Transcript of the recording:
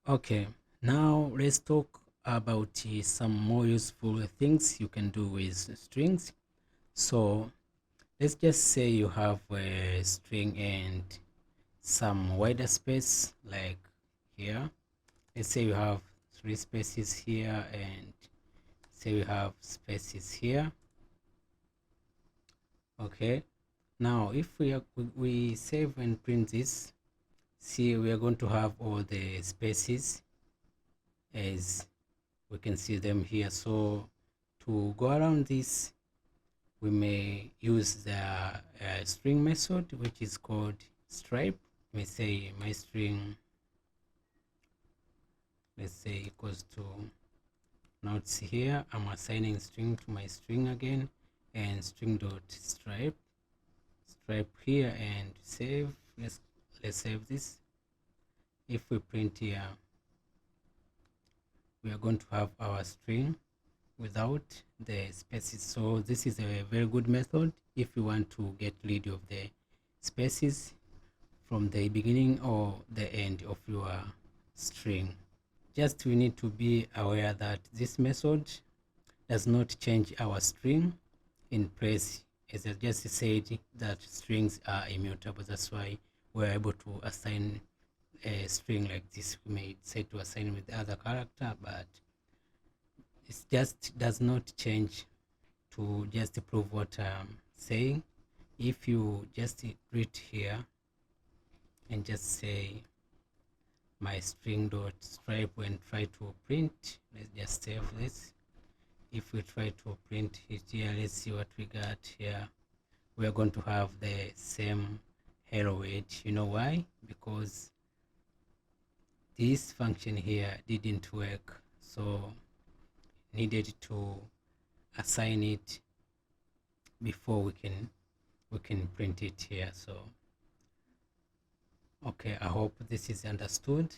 Okay, now let's talk about some more useful things you can do with strings. So let's just say you have a string and some wider space like here. Let's say you have three spaces here and say we have spaces here. Okay, now if we save and print this, see we are going to have all the spaces as we can see them here. So to go around this, we may use the string method, which is called stripe. Let me say my string, let's say equals to, now it's here, I'm assigning string to my string again, and string dot stripe here, and save. Let's save this. If we print here, we are going to have our string without the spaces. So this is a very good method if you want to get rid of the spaces from the beginning or the end of your string. Just we need to be aware that this method does not change our string in place. As I just said, that strings are immutable. That's why we're able to assign a string like this. We may say to assign with the other character, but it just does not change. To just prove what I'm saying, if you just read here and just say my string dot stripe and try to print, let's just save this. If we try to print it here, let's see what we got here. We are going to have the same hello world. You know why? Because this function here didn't work, so needed to assign it before we can print it here. So okay, I hope this is understood.